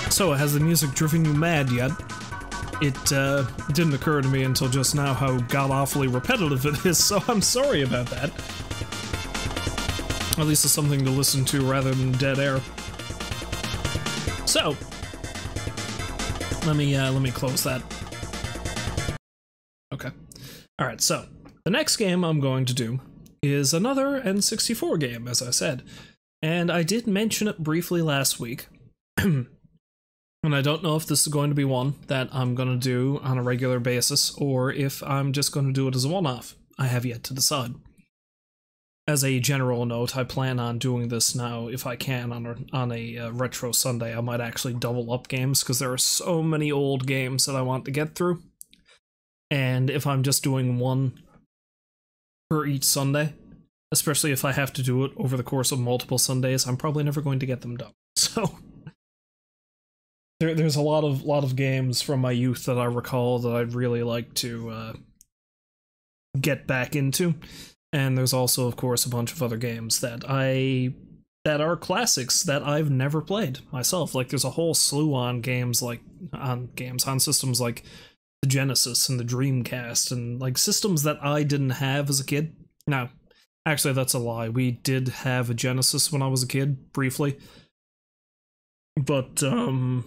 So, has the music driven you mad yet? It didn't occur to me until just now how god-awfully repetitive it is, so I'm sorry about that. At least it's something to listen to rather than dead air. So, let me close that. Okay. Alright, so, the next game I'm going to do is another N64 game, as I said. And I did mention it briefly last week. And I don't know if this is going to be one that I'm going to do on a regular basis, or if I'm just going to do it as a one-off. I have yet to decide. As a general note, I plan on doing this now, if I can, on a Retro Sunday. I might actually double up games, because there are so many old games that I want to get through. And if I'm just doing one for each Sunday, especially if I have to do it over the course of multiple Sundays, I'm probably never going to get them done. So there's a lot of games from my youth that I recall that I'd really like to get back into, and there's also, of course, a bunch of other games that are classics that I've never played myself. Like, there's a whole slew on games on systems like the Genesis and the Dreamcast, and like systems that I didn't have as a kid. Now, actually, that's a lie. We did have a Genesis when I was a kid, briefly. But, you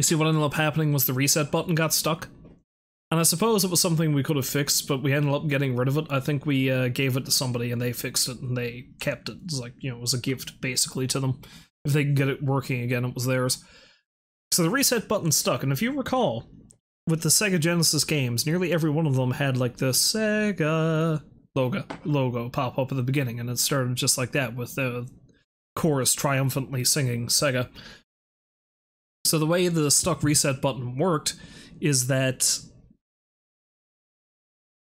see, what ended up happening was the reset button got stuck. And I suppose it was something we could have fixed, but we ended up getting rid of it. I think we gave it to somebody and they fixed it and they kept it. It's like, you know, it was a gift, basically, to them. If they could get it working again, it was theirs. So the reset button stuck, and if you recall, with the Sega Genesis games, nearly every one of them had, like, the Sega logo pop up at the beginning, and it started just like that, with the chorus triumphantly singing Sega. So the way the stuck reset button worked is that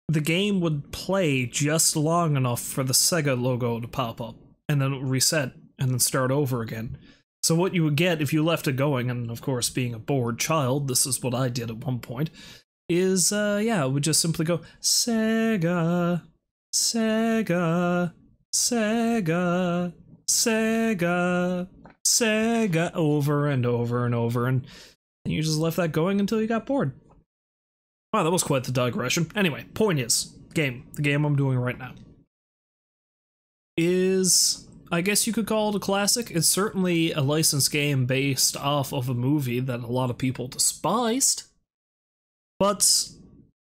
the game would play just long enough for the Sega logo to pop up, and then it would reset, and then start over again. So what you would get if you left it going, and of course being a bored child, this is what I did at one point, is, yeah, it would just simply go, Sega, Sega, Sega, Sega, Sega, over and over and over, and you just left that going until you got bored. Wow, that was quite the digression. Anyway, point is, the game I'm doing right now, is, I guess you could call it a classic. It's certainly a licensed game based off of a movie that a lot of people despised, but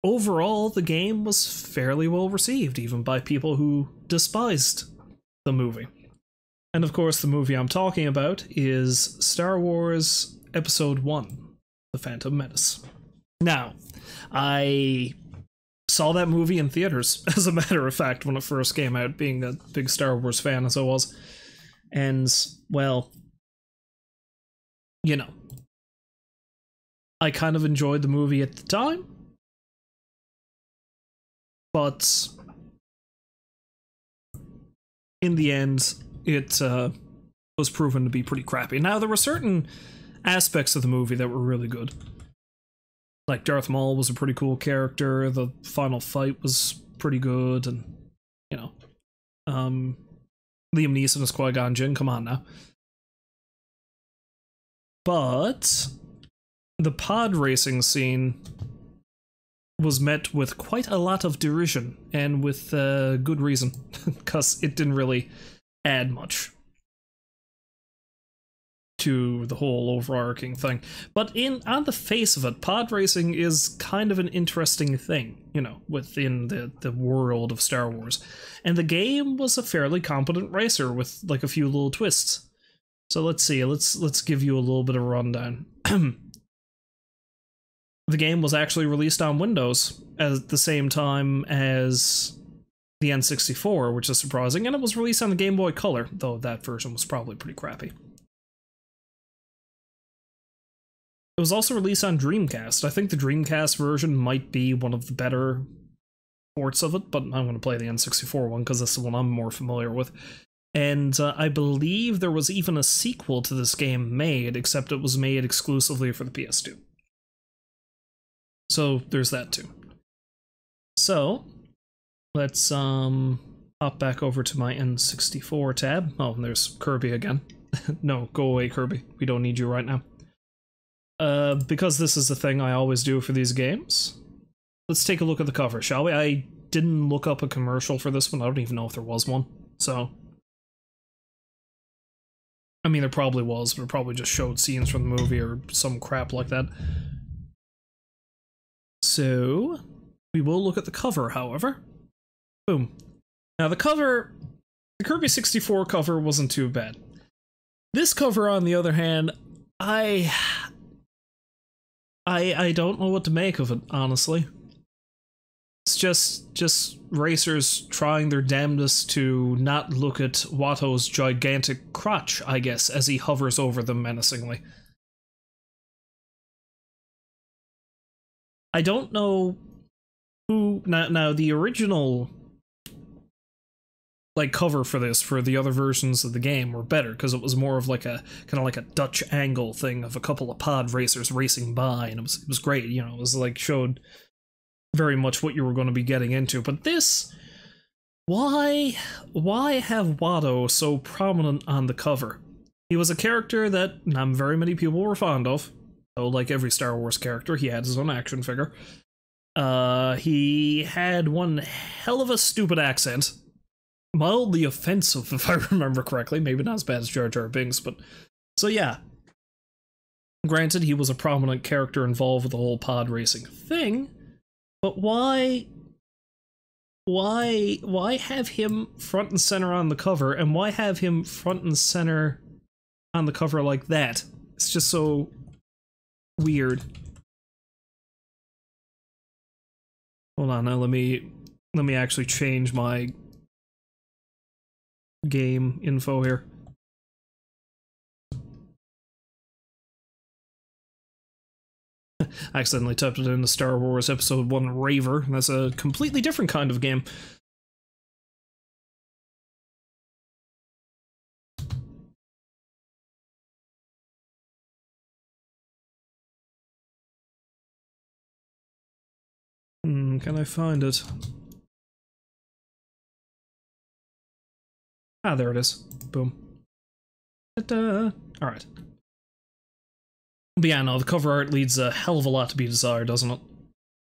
overall the game was fairly well received, even by people who despised the movie. And of course the movie I'm talking about is Star Wars Episode 1, The Phantom Menace. Now, I saw that movie in theaters, as a matter of fact, when it first came out, being a big Star Wars fan as I was. And, well, you know, I kind of enjoyed the movie at the time, but in the end, it was proven to be pretty crappy. Now, there were certain aspects of the movie that were really good. Like, Darth Maul was a pretty cool character, the final fight was pretty good, and, you know, Liam Neeson as Qui-Gon Jinn, come on now. But the pod racing scene was met with quite a lot of derision, and with good reason, because it didn't really add much to the whole overarching thing. But on the face of it, pod racing is kind of an interesting thing, you know, within the world of Star Wars. And the game was a fairly competent racer with like a few little twists. So let's see, let's give you a little bit of a rundown. The game was actually released on Windows at the same time as the N64, which is surprising, and it was released on the Game Boy Color, though that version was probably pretty crappy. It was also released on Dreamcast. I think the Dreamcast version might be one of the better ports of it, but I'm going to play the N64 one because that's the one I'm more familiar with. And I believe there was even a sequel to this game made, except it was made exclusively for the PS2. So there's that too. So let's hop back over to my N64 tab. Oh, and there's Kirby again. No, go away, Kirby. We don't need you right now. Because this is the thing I always do for these games, let's take a look at the cover, shall we? I didn't look up a commercial for this one. I don't even know if there was one. So, I mean, there probably was, but it probably just showed scenes from the movie or some crap like that. So, we will look at the cover, however. Boom. Now, the cover, the Kirby 64 cover wasn't too bad. This cover, on the other hand, I don't know what to make of it, honestly. It's just racers trying their damnedest to not look at Watto's gigantic crotch, I guess, as he hovers over them menacingly. I don't know who... Now the original like cover for this, for the other versions of the game, were better, because it was more of like a kind of like a Dutch angle thing of a couple of pod racers racing by, and it was great, you know. It was like showed very much what you were going to be getting into. But this, why have Watto so prominent on the cover? He was a character that not very many people were fond of. So, like every Star Wars character, he had his own action figure. He had one hell of a stupid accent. Mildly offensive, if I remember correctly. Maybe not as bad as Jar Jar Binks, but... So yeah. Granted, he was a prominent character involved with the whole pod racing thing, but why have him front and center on the cover, and why have him front and center on the cover like that? It's just so weird. Hold on, now let me actually change my game info here. I accidentally typed it into Star Wars Episode 1 Raver. That's a completely different kind of game. Can I find it? Ah, there it is. Boom. Ta-da! Alright. But yeah, no, the cover art leaves a hell of a lot to be desired, doesn't it?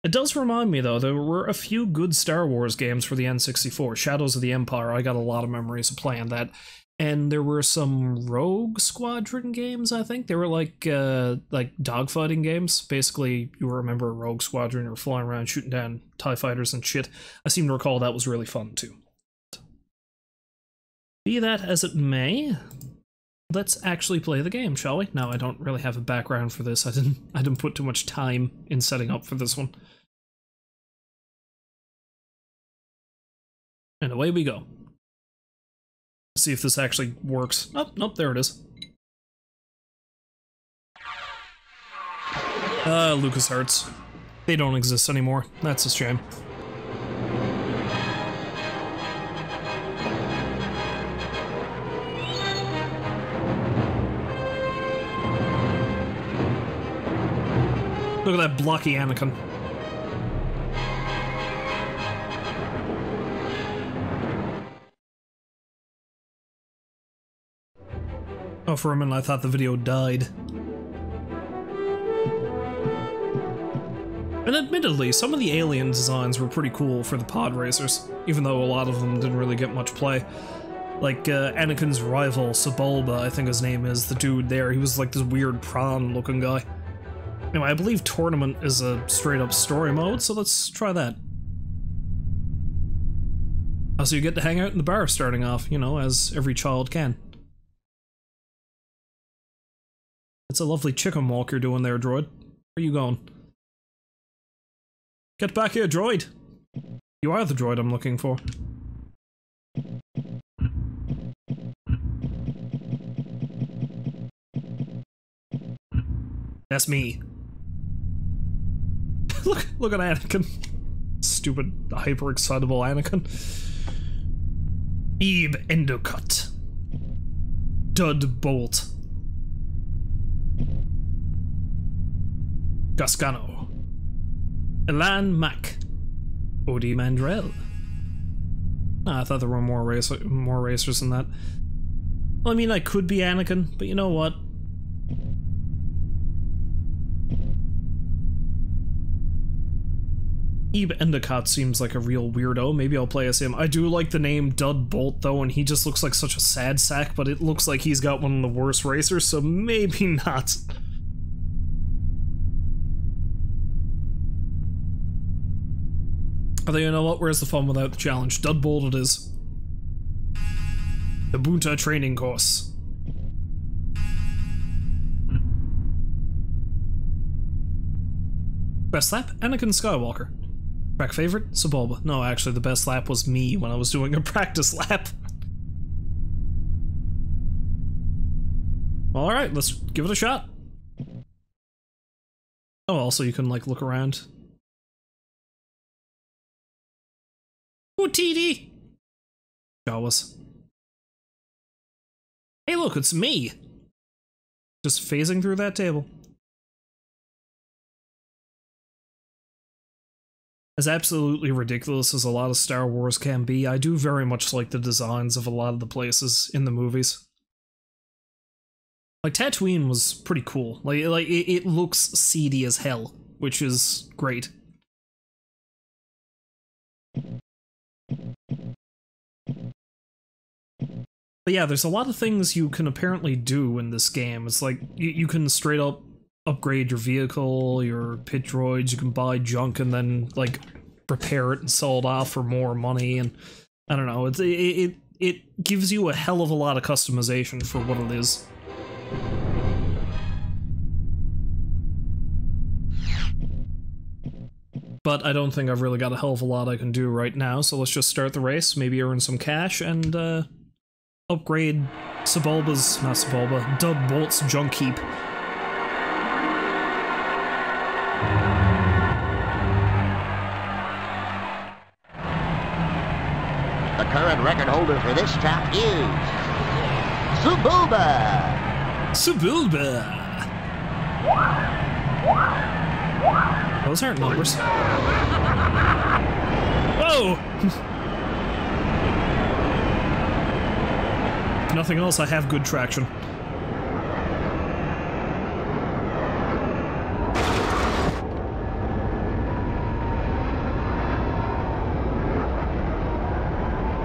It does remind me, though, there were a few good Star Wars games for the N64. Shadows of the Empire, I got a lot of memories of playing that. And there were some Rogue Squadron games, I think. They were like dogfighting games. Basically, you remember Rogue Squadron, you were flying around shooting down TIE fighters and shit. I seem to recall that was really fun, too. Be that as it may, let's actually play the game, shall we? Now, I don't really have a background for this. I didn't put too much time in setting up for this one. And away we go. See if this actually works. Oh, nope, there it is. LucasArts. They don't exist anymore. That's a shame. Look at that blocky Anakin. Oh, for a minute I thought the video died. And admittedly, some of the alien designs were pretty cool for the pod racers, even though a lot of them didn't really get much play. Like, Anakin's rival, Sebulba, I think his name is, the dude there, he was like this weird prawn-looking guy. Anyway, I believe Tournament is a straight-up story mode, so let's try that. Also, you get to hang out in the bar starting off, you know, as every child can. It's a lovely chicken walk you're doing there, droid. Where are you going? Get back here, droid! You are the droid I'm looking for. That's me. Look at Anakin. Stupid, hyper-excitable Anakin. Ebe Endocott. Dud Bolt. Gascano. Elan Mac. Odie Mandrell. Ah, I thought there were more racers than that. Well, I mean, I could be Anakin, but you know what? Ebe Endicott seems like a real weirdo. Maybe I'll play as him. I do like the name Dud Bolt, though, and he just looks like such a sad sack, but it looks like he's got one of the worst racers, so maybe not. Although, you know what? Where's the fun without the challenge? Dud Bolt it is. The Bunta training course. Best lap? Anakin Skywalker. Track favorite? Sebulba. No, actually, the best lap was me when I was doing a practice lap. Alright, let's give it a shot. Oh, also you can, like, look around. Ooh, TD! Jawas. Hey look, it's me! Just phasing through that table. As absolutely ridiculous as a lot of Star Wars can be, I do very much like the designs of a lot of the places in the movies. Like, Tatooine was pretty cool. Like it looks seedy as hell, which is great. But yeah, there's a lot of things you can apparently do in this game. It's like, you can straight up upgrade your vehicle, your pit droids, you can buy junk and then, like, repair it and sell it off for more money, and I don't know, it gives you a hell of a lot of customization for what it is. But I don't think I've really got a hell of a lot I can do right now, so let's just start the race, maybe earn some cash, and upgrade Dud Bolt's junk heap. The current record holder for this track is Sebulba. Sebulba. Those aren't numbers. Whoa! If nothing else, I have good traction.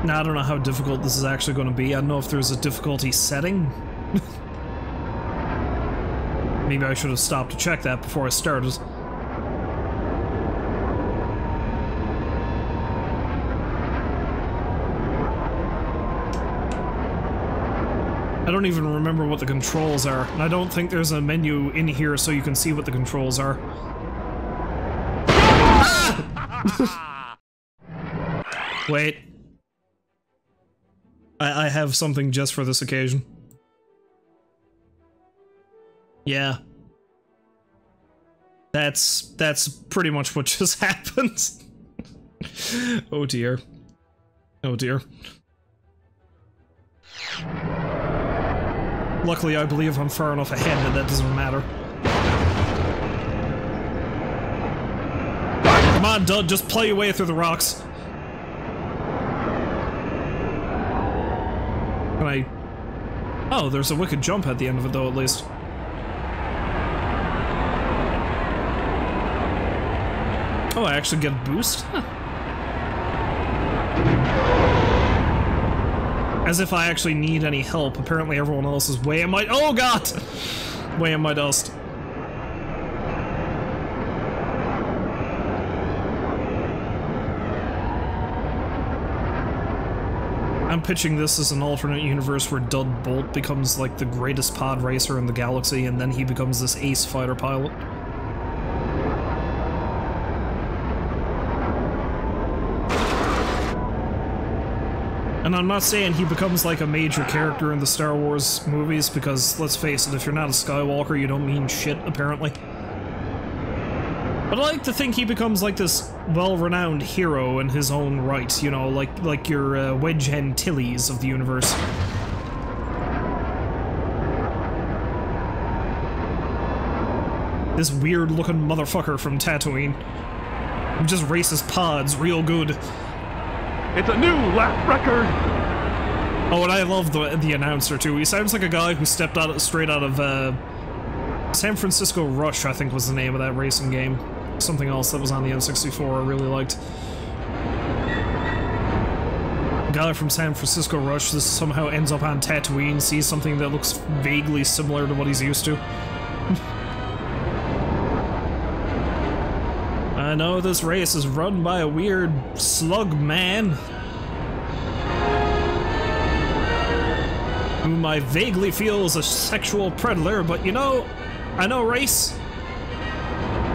Now, I don't know how difficult this is actually going to be. I don't know if there's a difficulty setting. Maybe I should have stopped to check that before I started. I don't even remember what the controls are, and I don't think there's a menu in here so you can see what the controls are. Wait. I have something just for this occasion. Yeah. That's pretty much what just happened. Oh dear. Oh dear. Luckily, I believe I'm far enough ahead that that doesn't matter. Come on, Dud, just play your way through the rocks. Can I... Oh, there's a wicked jump at the end of it, though, at least. Oh, I actually get a boost? Huh. As if I actually need any help. Apparently everyone else is way in my— oh god! Way in my dust. I'm pitching this as an alternate universe where Dud Bolt becomes like the greatest pod racer in the galaxy, and then he becomes this ace fighter pilot. And I'm not saying he becomes like a major character in the Star Wars movies, because let's face it, if you're not a Skywalker, you don't mean shit, apparently. But I like to think he becomes like this well-renowned hero in his own right, you know, like your Wedge-Hen Tillies of the universe. This weird-looking motherfucker from Tatooine, who just races pods real good. It's a new lap record! Oh, and I love the announcer too. He sounds like a guy who stepped out straight out of San Francisco Rush, I think was the name of that racing game. Something else that was on the N64 I really liked. A guy from San Francisco Rush this somehow ends up on Tatooine, sees something that looks vaguely similar to what he's used to. I know this race is run by a weird slug man whom I vaguely feel is a sexual predator, but you know, I know race.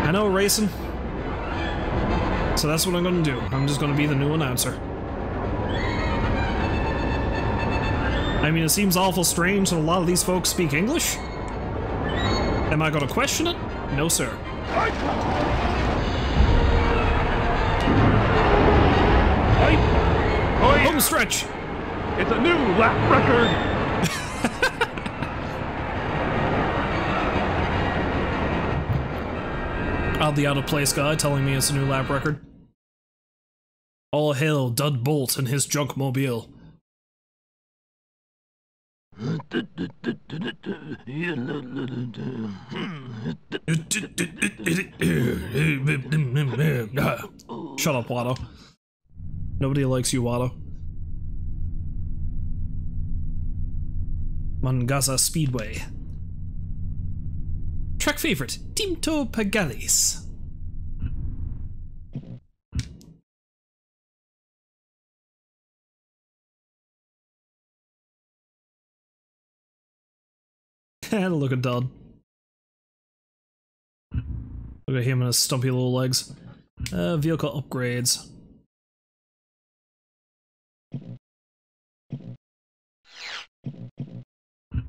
I know racing. So that's what I'm gonna do. I'm just gonna be the new announcer. I mean, it seems awful strange that a lot of these folks speak English. Am I gonna question it? No, sir. Home stretch! It's a new lap record! Oddly out of place guy telling me it's a new lap record. All hail Dud Bolt and his junk mobile. Shut up, Watto. Nobody likes you, Watto. Mangaza Speedway. Track favorite, Tinto Pagalis. Look at Dud. Look at him and his stumpy little legs. Vehicle upgrades.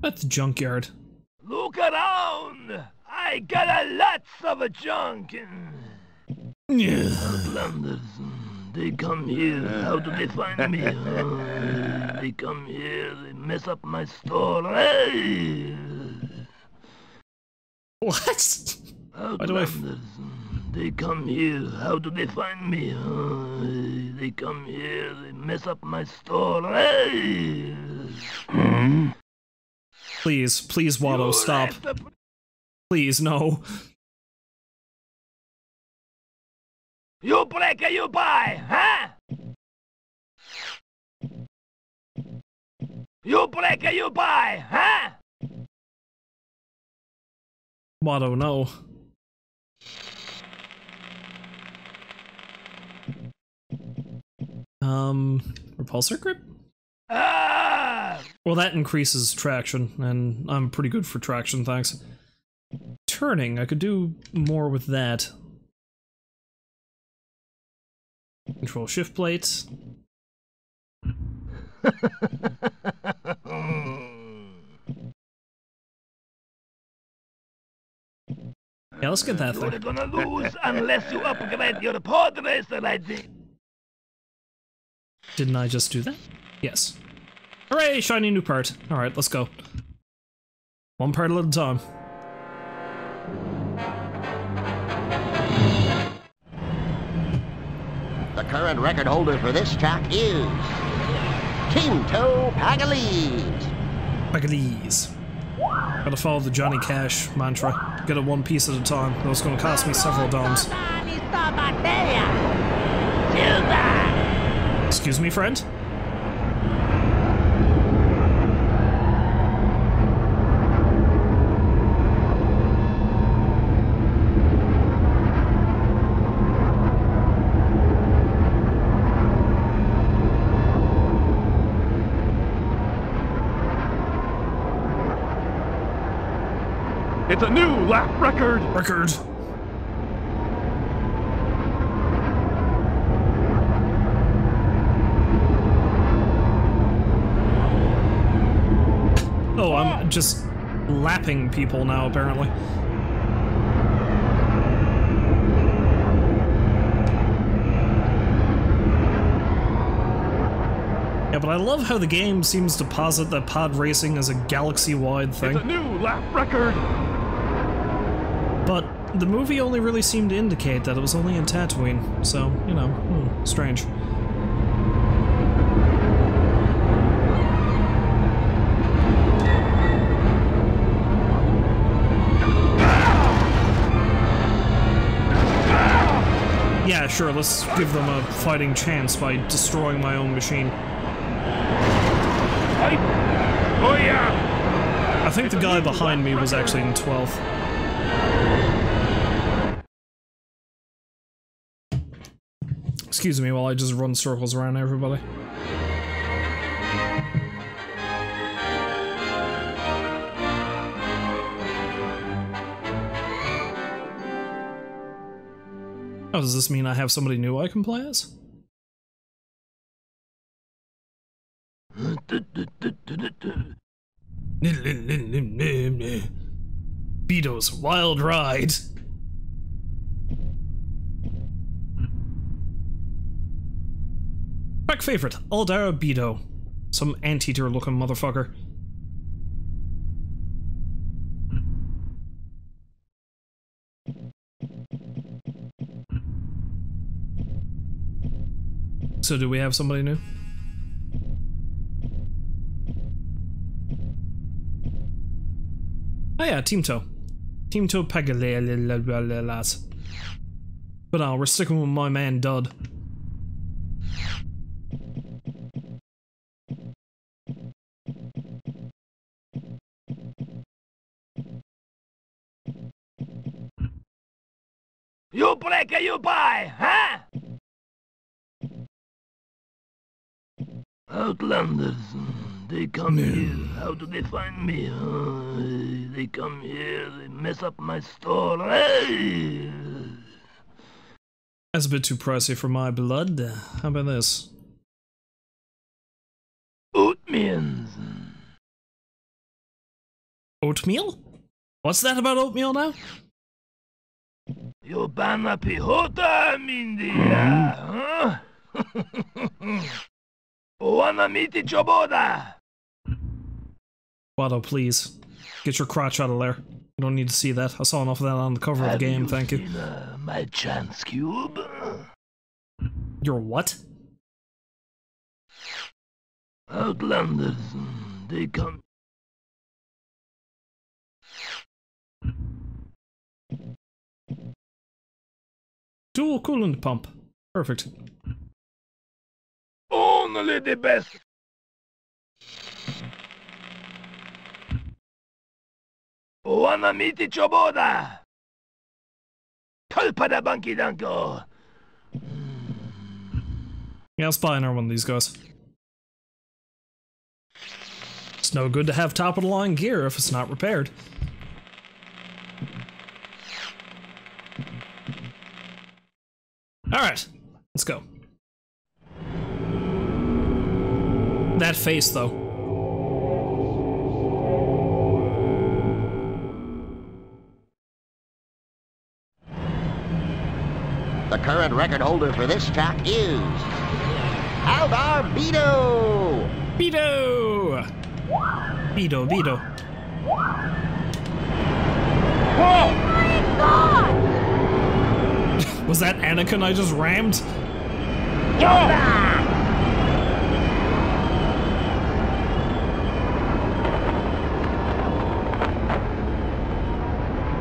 At the junkyard. Look around! I got a lots of a junk! Yeah. Blunders. They come here. How do they find me? They come here. They mess up my store. Hey! What? Why do they come here. How do they find me? They come here. They mess up my store. Hey! Please, please, Watto, stop. Please, no. You break or you buy, huh? You break or you buy, huh? Watto, no. Repulsor grip? Well, that increases traction, and I'm pretty good for traction, thanks. Turning, I could do more with that. Control shift plate. Yeah, let's get that thing. You're gonna lose unless you upgrade your Podracing, I think. Didn't I just do that? Yes. Hooray, shiny new part. Alright, let's go. One part at a time. The current record holder for this track is Tinto Pagalis. Pagalis. Gotta follow the Johnny Cash mantra. Get it one piece at a time. That was gonna cost me several domes. Excuse me, friend? It's a new lap record! Oh, I'm just lapping people now, apparently. Yeah, but I love how the game seems to posit that pod racing is a galaxy-wide thing. It's a new lap record! But the movie only really seemed to indicate that it was only in Tatooine, so, you know, strange. Yeah, sure, let's give them a fighting chance by destroying my own machine. Oh yeah! I think the guy behind me was actually in 12th. Excuse me while I just run circles around everybody. Oh, does this mean I have somebody new I can play as? Beato's Wild Ride. Quick favorite, Aldara Beato. Some anteater looking motherfucker. So do we have somebody new? Oh yeah, Team Toe. Team Toe Pagalelas. But no, we're sticking with my man Dud. You break or you buy, huh? Outlanders, they come here. How do they find me? They come here, they mess up my store. That's a bit too pricey for my blood. How about this? Oatmeals. Oatmeal? What's that about oatmeal now? You banna pihota, Mindia, huh? Wanna meet each other? Watto, please. Get your crotch out of there. I don't need to see that. I saw enough of that on the cover of the game, thank you. My chance cube? Your what? Outlanders, they come. Dual coolant pump. Perfect. Only the best. Wanna meet each other? Culpa da Banky Danko. Yeah, let's buy another one of these guys. It's no good to have top of the line gear if it's not repaired. Alright, let's go. That face, though. The current record holder for this track is Aldar Beato. Beato! Beato, Beato. Oh my God! Was that Anakin I just rammed?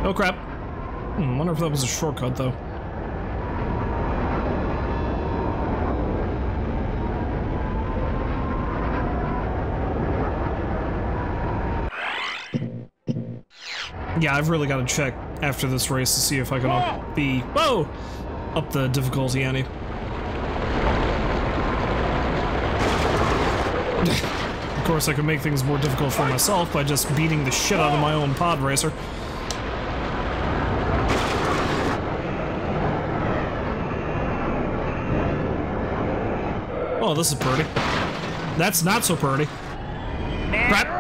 Oh crap. Wonder if that was a shortcut though. Yeah, I've really got to check after this race to see if I can up the up the difficulty any. Of course, I could make things more difficult for myself by just beating the shit out of my own pod racer. Oh, this is pretty. That's not so pretty. Crap.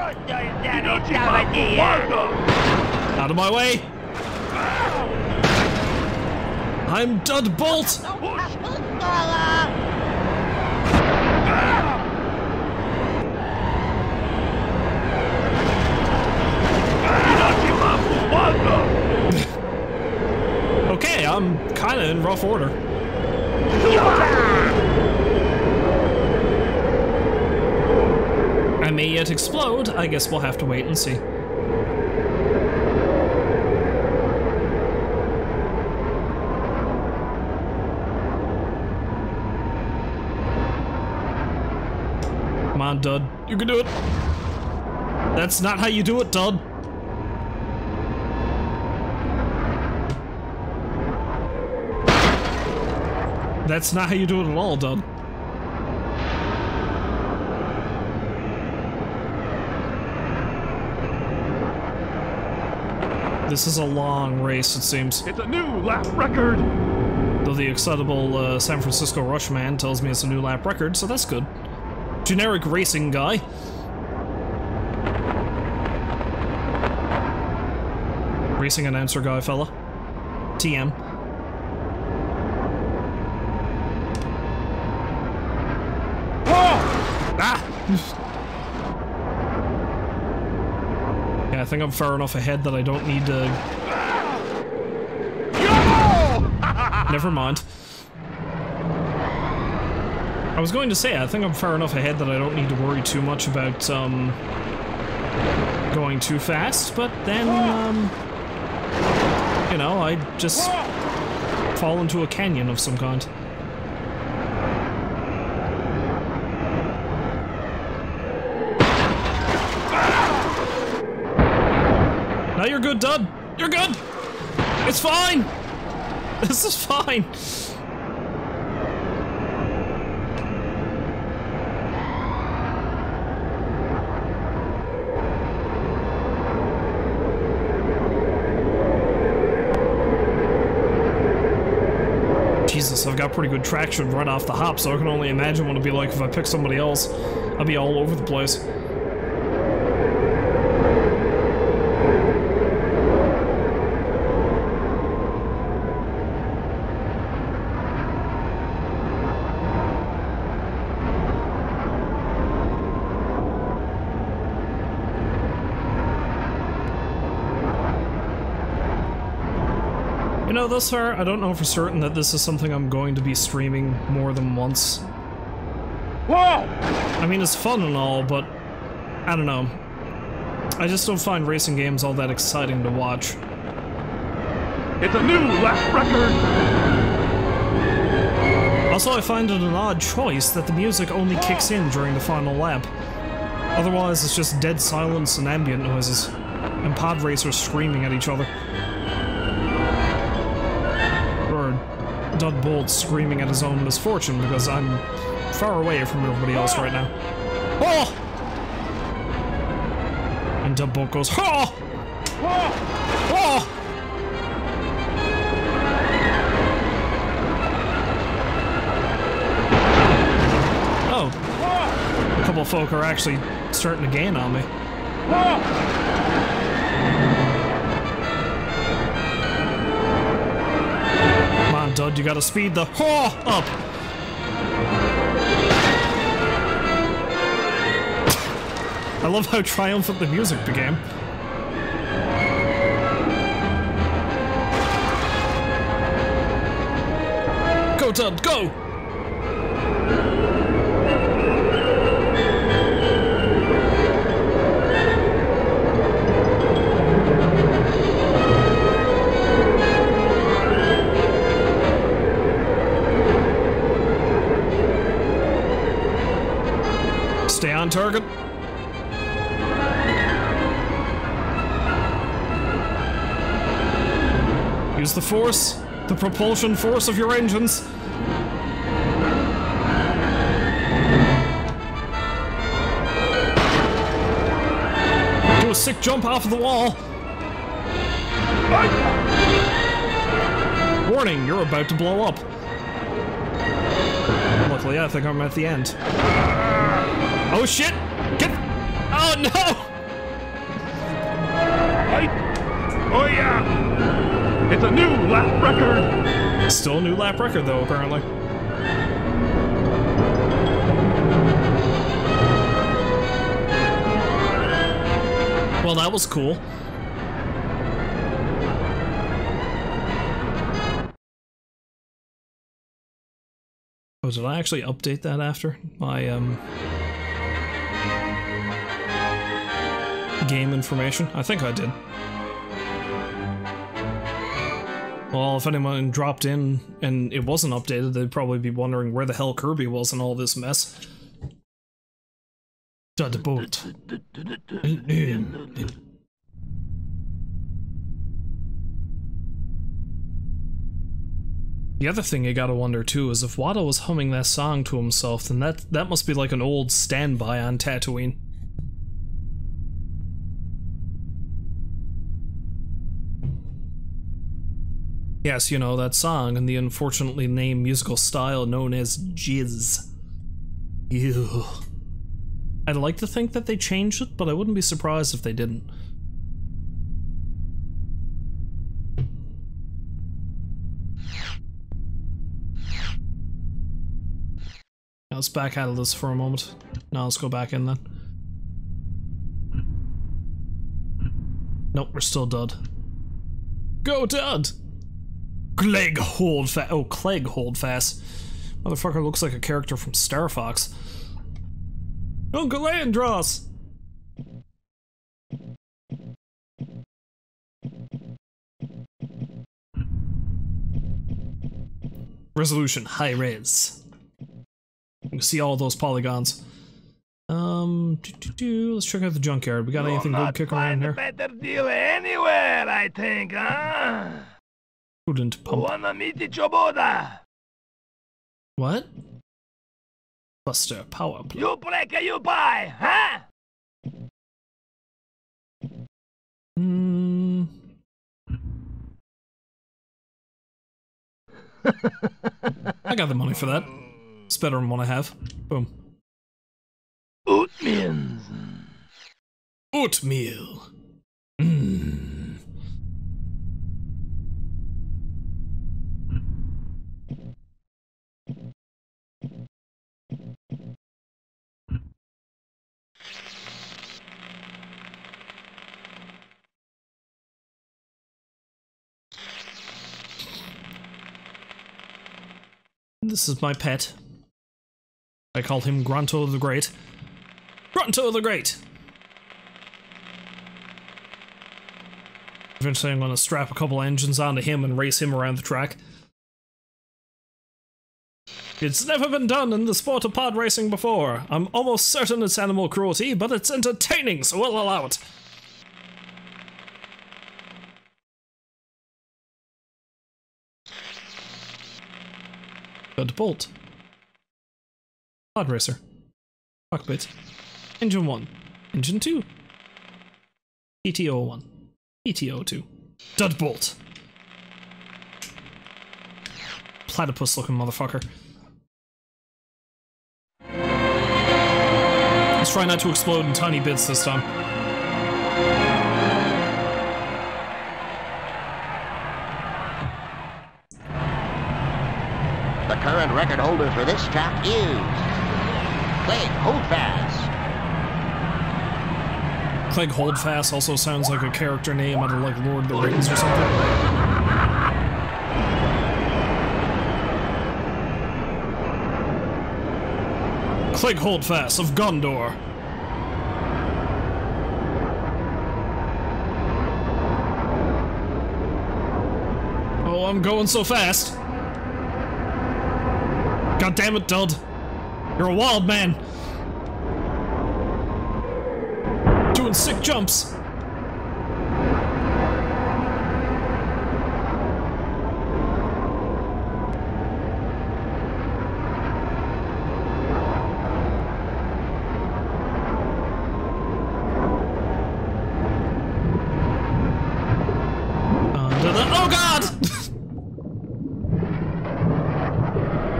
Out of my way! I'm Dud Bolt! Okay, I'm kinda in rough order. I may yet explode. I guess we'll have to wait and see. on, Dud. You can do it. That's not how you do it, Dud. That's not how you do it at all, Dud. This is a long race, it seems. It's a new lap record! Though the excitable San Francisco Rush man tells me it's a new lap record, so that's good. Generic racing guy. Racing announcer guy, fella. TM. Yeah, I think I'm far enough ahead that I don't need to... Never mind. I was going to say, I think I'm far enough ahead that I don't need to worry too much about, going too fast, but then, you know, I just fall into a canyon of some kind. Now you're good, Dud. You're good. It's fine. This is fine. Jesus, I've got pretty good traction right off the hop, so I can only imagine what it'd be like if I pick somebody else. I'd be all over the place. You know, thus far, I don't know for certain that this is something I'm going to be streaming more than once. Whoa! I mean, it's fun and all, but I don't know. I just don't find racing games all that exciting to watch. It's a new lap record! Also, I find it an odd choice that the music only kicks in during the final lap. Otherwise, it's just dead silence and ambient noises, and pod racers screaming at each other. Dud Bolt screaming at his own misfortune because I'm far away from everybody else right now. Oh! And Dud Bolt goes, oh! Oh! Oh. A couple of folk are actually starting to gain on me. Dud, you gotta speed the up. I love how triumphant the music became. Go, Dud, go! Stay on target. Use the force, the propulsion force of your engines. Do a sick jump off of the wall. Warning, you're about to blow up. Luckily, I think I'm at the end. Oh shit! Get! Oh no! Oh yeah! It's a new lap record! Still a new lap record though, apparently. Well, that was cool. Oh, did I actually update that after my, game information? I think I did. Well, if anyone dropped in and it wasn't updated, they'd probably be wondering where the hell Kirby was in all this mess. Dud Bolt. The other thing you gotta wonder too is if Watto was humming that song to himself, then that must be like an old standby on Tatooine. Yes, you know, that song and the unfortunately named musical style known as jizz. Ew. I'd like to think that they changed it, but I wouldn't be surprised if they didn't. Now let's back out of this for a moment. Now let's go back in then. Nope, we're still Dud. Go Dud! Clegg Holdfast. Oh, Clegg Holdfast. Motherfucker looks like a character from Star Fox. Uncle Andros! Resolution, high res. You can see all those polygons. Let's check out the junkyard. We got anything good kicking around here? Better deal anywhere, I think, huh? Couldn't pump. Wanna meet the Choboda? What? Buster power play. You break or you buy, huh? I got the money for that. It's better than what I have. Boom. Oatmeal. Oatmeal. This is my pet. I call him Grunto the Great. Grunto the Great! Eventually I'm gonna strap a couple engines onto him and race him around the track. It's never been done in the sport of pod racing before. I'm almost certain it's animal cruelty, but it's entertaining, so we'll allow it. Dud Bolt. Pod racer. Cockpit. Engine 1. Engine 2. PTO 1. PTO 2. Dud Bolt. Platypus looking motherfucker. Let's try not to explode in tiny bits this time. The current record holder for this track is Clegg Holdfast. Clegg Holdfast also sounds like a character name out of like Lord of the Rings or something. Clegg Holdfast of Gondor. Oh, I'm going so fast. God damn it, Dud. You're a wild man. Doing sick jumps. Oh god!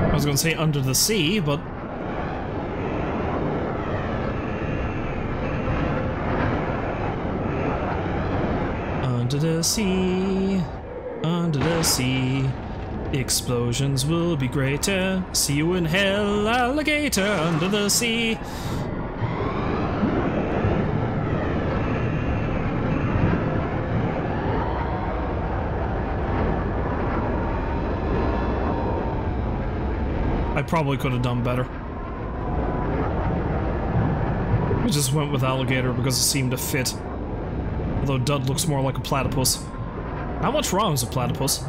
I was gonna say under the sea, but under the sea, the explosions will be greater. See you in hell, alligator, under the sea. I probably could have done better. We just went with alligator because it seemed to fit. Although Dud looks more like a platypus. Not much wrong with a platypus.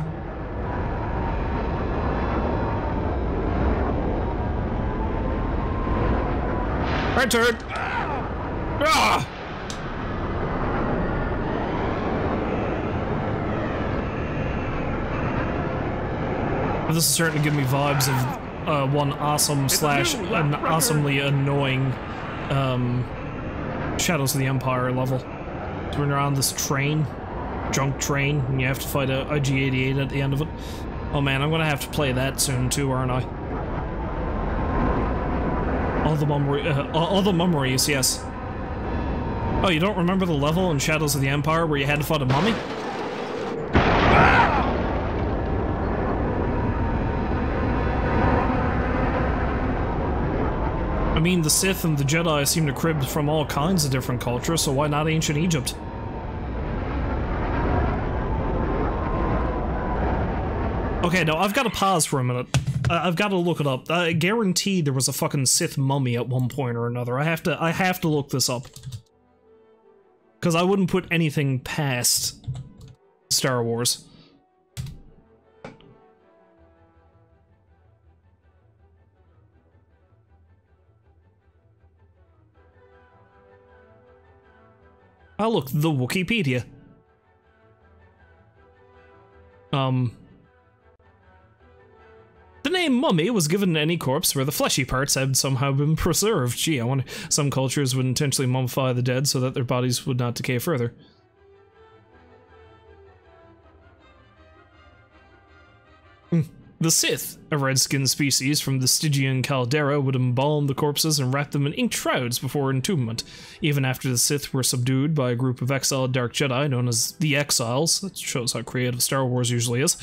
Right turn! Ah! This is starting to give me vibes of one awesome slash an awesomely annoying Shadows of the Empire level. So when you're on this train, junk train, and you have to fight a G88 at the end of it. Oh man, I'm gonna have to play that soon too, aren't I? All the memories, yes. Oh, you don't remember the level in Shadows of the Empire where you had to fight a mummy? I mean, the Sith and the Jedi seem to crib from all kinds of different cultures, so why not ancient Egypt? Okay, no, I've got to pause for a minute. I've got to look it up. I guarantee there was a fucking Sith mummy at one point or another. I have to look this up. Because I wouldn't put anything past Star Wars. Oh look, the Wikipedia. The name mummy was given to any corpse where the fleshy parts had somehow been preserved. Gee, I wonder, some cultures would intentionally mummify the dead so that their bodies would not decay further. The Sith, a red-skinned species from the Stygian caldera, would embalm the corpses and wrap them in inked shrouds before entombment. Even after the Sith were subdued by a group of exiled Dark Jedi known as the Exiles, that shows how creative Star Wars usually is,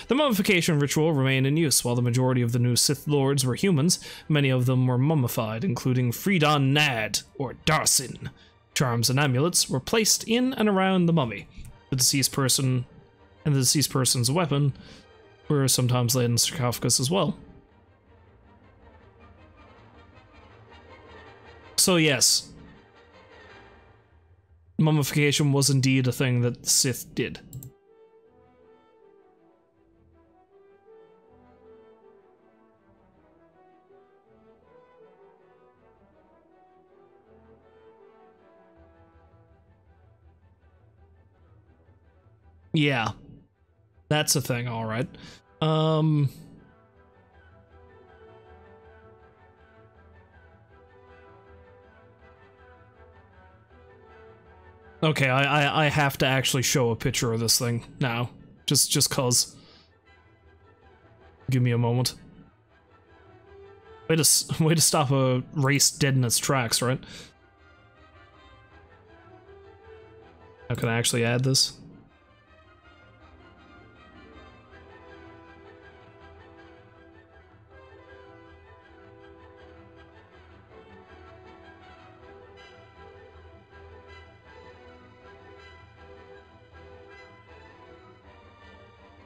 the mummification ritual remained in use. While the majority of the new Sith Lords were humans, many of them were mummified, including Freedon Nad, or Darsin. Charms and amulets were placed in and around the mummy. The deceased person and the deceased person's weapon were sometimes laid in sarcophagus as well. So yes, mummification was indeed a thing that the Sith did. Yeah, that's a thing, all right. Okay, I have to actually show a picture of this thing now, just cause. Give me a moment. Way to stop a race dead in its tracks, right? How can I actually add this?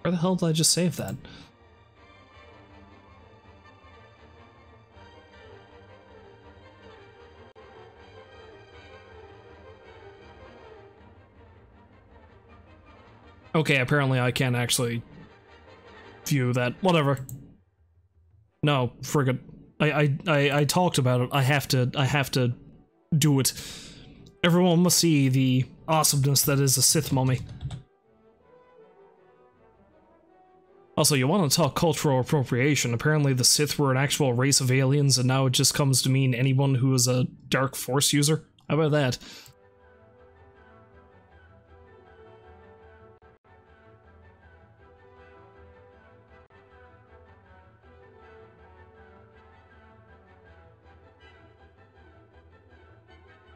Where the hell did I just save that? Okay, apparently I can't actually view that. Whatever. No, friggin'. I talked about it. I have to do it. Everyone must see the awesomeness that is a Sith mummy. Also, you want to talk cultural appropriation. Apparently the Sith were an actual race of aliens, and now it just comes to mean anyone who is a dark force user? How about that?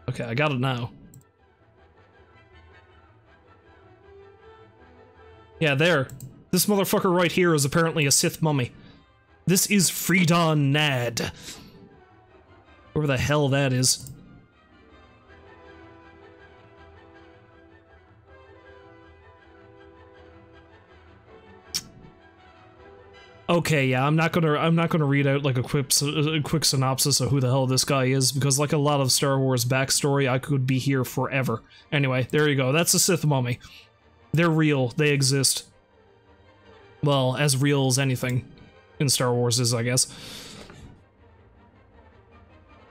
Okay, I got it now. Yeah, there. This motherfucker right here is apparently a Sith mummy. This is Freedon Nad. Whoever the hell that is. Okay, yeah, I'm not gonna read out like a quick synopsis of who the hell this guy is, because like a lot of Star Wars backstory, I could be here forever. Anyway, there you go. That's a Sith mummy. They're real. They exist. Well, as real as anything in Star Wars is, I guess.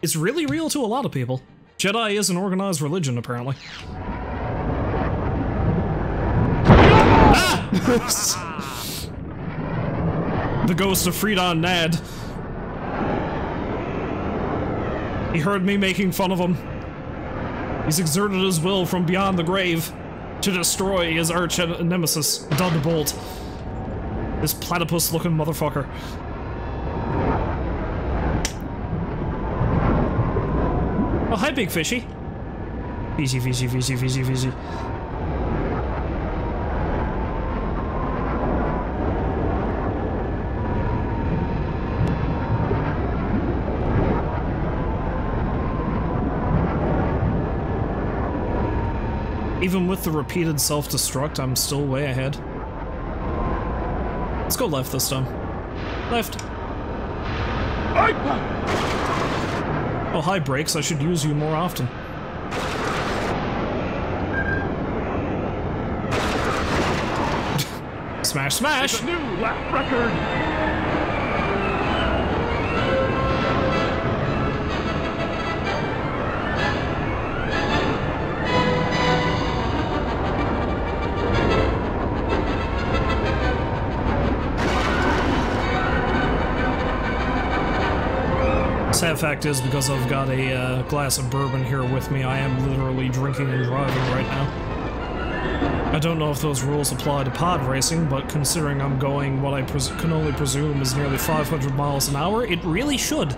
It's really real to a lot of people. Jedi is an organized religion, apparently. Ah! The ghost of Freedon Nad. He heard me making fun of him. He's exerted his will from beyond the grave to destroy his arch nemesis, Dud Bolt. This platypus-looking motherfucker. Oh, hi, big fishy. Fishy, fishy, fishy, fishy, fishy. Even with the repeated self-destruct, I'm still way ahead. Let's go left this time. Left. Oh, hi, brakes. I should use you more often. Smash, smash! It's a new lap record! Sad fact is, because I've got a glass of bourbon here with me, I am literally drinking and driving right now. I don't know if those rules apply to pod racing, but considering I'm going what I can only presume is nearly 500 miles an hour, it really should.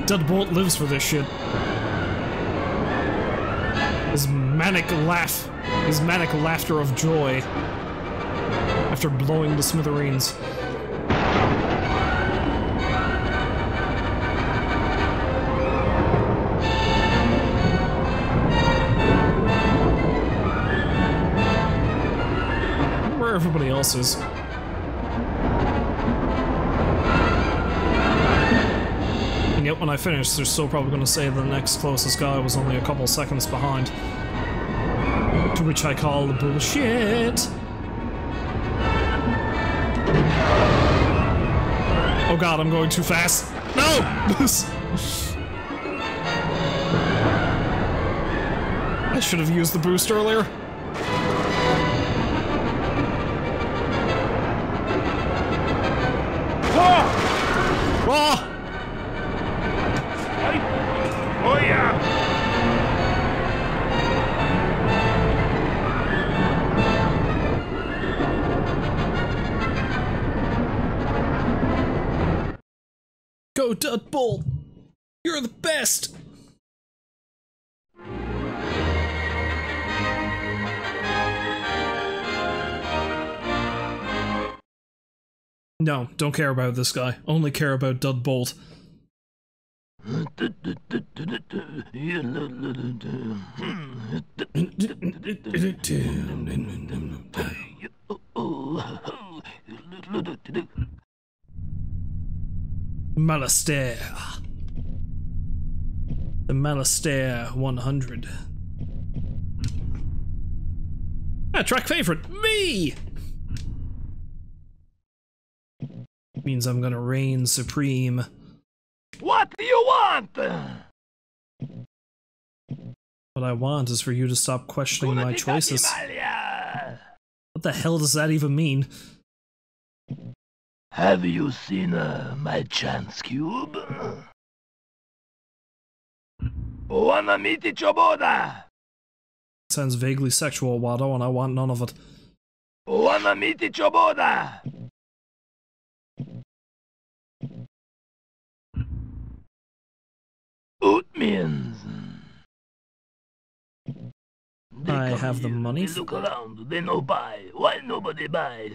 Dud Bolt lives for this shit. His manic laughter of joy after blowing the smithereens. Where everybody else is. And yet when I finish, they're still probably going to say the next closest guy was only a couple seconds behind. To which I call the bullshit. Oh god, I'm going too fast. No! I should have used the boost earlier. Oh! Oh yeah! Go, Dud Bolt! You're the best! No, don't care about this guy. Only care about Dud Bolt. Malastair. The Malastair 100. Ah, track favorite, me! Means I'm gonna reign supreme. What do you want? What I want is for you to stop questioning my choices. What the hell does that even mean? Have you seen my chance cube? Wanna meet Choboda? Sounds vaguely sexual, Wado, and I want none of it. Wanna meet Choboda? Oot means. I have the money. They look around. They no buy. Why nobody buy?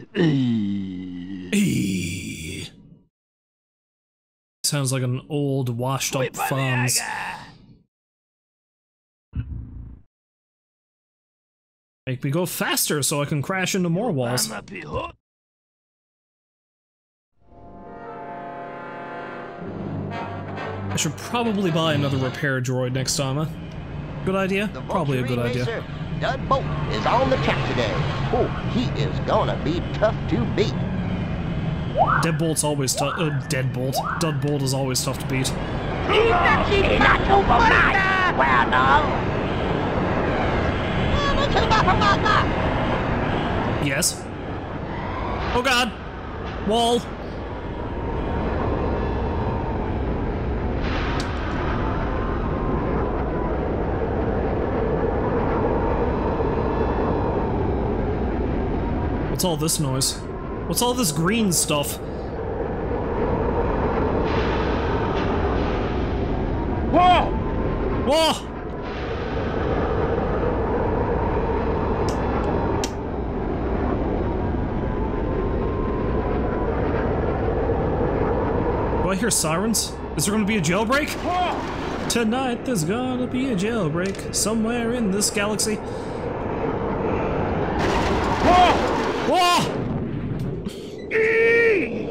Sounds like an old, washed-up Fonz. Make me go faster so I can crash into more walls. I should probably buy another repair droid next time, huh? Good idea? The Probably a good Volkswagen idea. racer, Dud Bolt, is on the track today. Oh, he is gonna be tough to beat. Dead Bolt's always tough. Dead Bolt. Dud Bolt is always tough to beat. Not overnight. Well, no. Yes. Oh god. Wall. What's all this noise? What's all this green stuff? Whoa! Whoa! Do I hear sirens? Is there gonna be a jailbreak? Whoa! Tonight there's gonna be a jailbreak somewhere in this galaxy. Whoa! Whoa! Eee!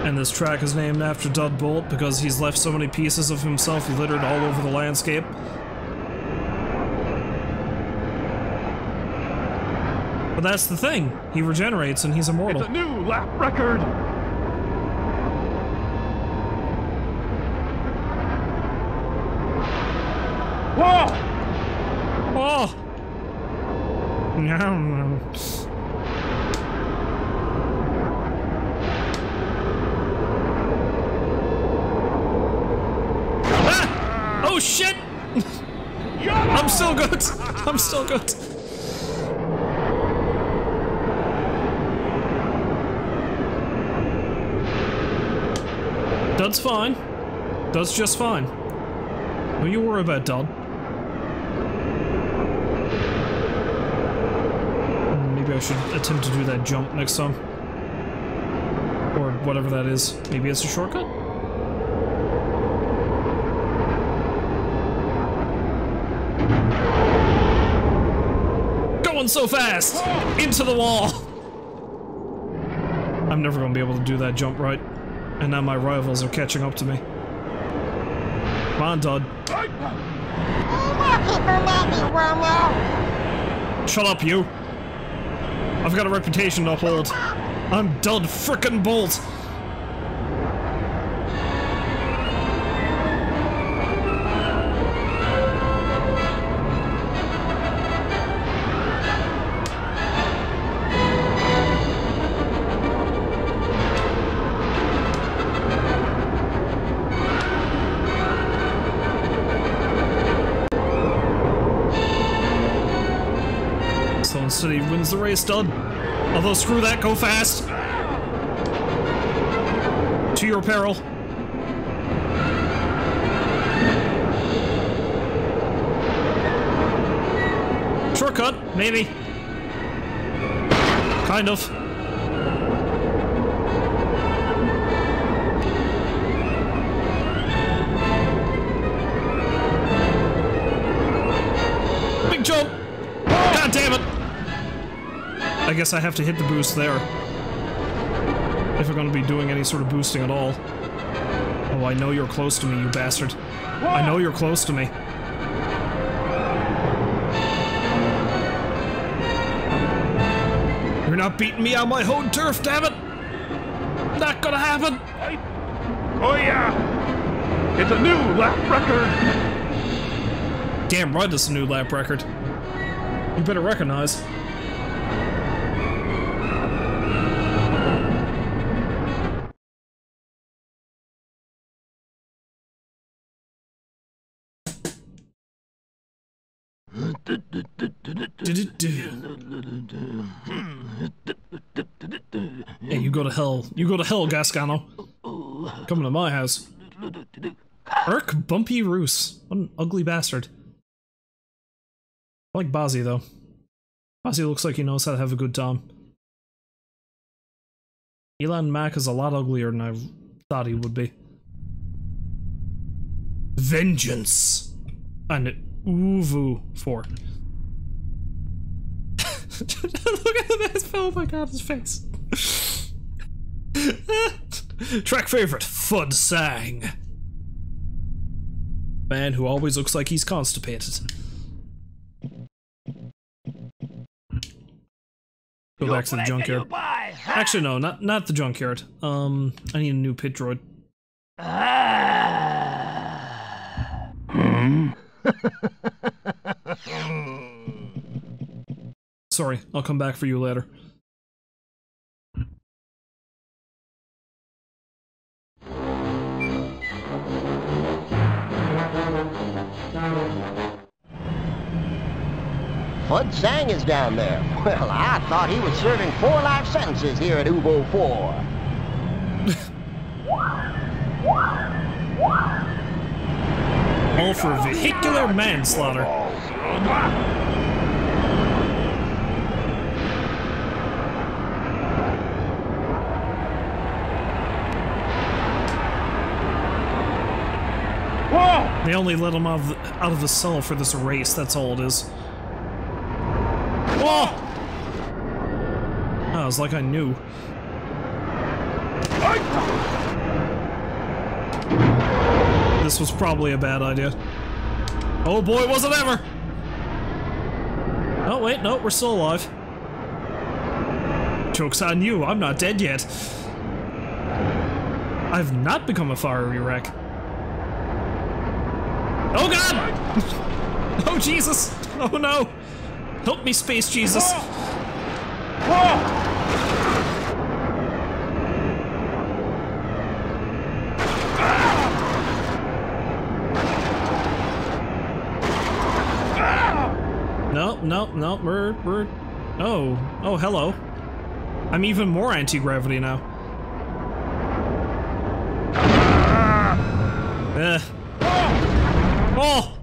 And this track is named after Dud Bolt because he's left so many pieces of himself littered all over the landscape. But that's the thing. He regenerates and he's immortal. It's a new lap record! Whoa! Oh! No. Ah! Oh shit! I'm still good. I'm still good. Dud's fine. Dud's just fine. What you worry about, Dud? Maybe I should attempt to do that jump next time. Or whatever that is. Maybe it's a shortcut? Going so fast! Into the wall! I'm never gonna be able to do that jump right. And now my rivals are catching up to me. Come on, Dud. Shut up, you. I've got a reputation to uphold. I'm Dud frickin' Bolt. So instead he wins the race, Dud. Although screw that, go fast. To your peril. Shortcut, maybe. Kind of. Big jump! God damn it! I guess I have to hit the boost there. If we're gonna be doing any sort of boosting at all. Oh, I know you're close to me, you bastard. I know you're close to me. You're not beating me on my home turf, damn it! Not gonna happen! Oh yeah! It's a new lap record! Damn right it's a new lap record. You better recognize. Hey, you go to hell. You go to hell, Gascano. Coming to my house. Irk Bumpy Roos. What an ugly bastard. I like Bozzy, though. Bozzy looks like he knows how to have a good time. Elon Mack is a lot uglier than I thought he would be. Vengeance! And Uvu 4. Look at this! Oh my god, his face. Track favorite, Fud Sang. Man who always looks like he's constipated. Go back to the junkyard. Actually, no, not the junkyard. I need a new pit droid. Sorry, I'll come back for you later. Bud Sang is down there. Well, I thought he was serving 4 life sentences here at Uvo 4. All for vehicular manslaughter. Whoa! They only let him out of the cell for this race, that's all it is. Whoa! Oh, it's like I knew. This was probably a bad idea. Oh boy, was it ever! Oh wait, no, we're still alive. Joke's on you, I'm not dead yet. I've not become a fiery wreck. Oh god! Oh Jesus! Oh no! Help me, Space Jesus! No, we're... Oh, hello. I'm even more anti-gravity now. Oh!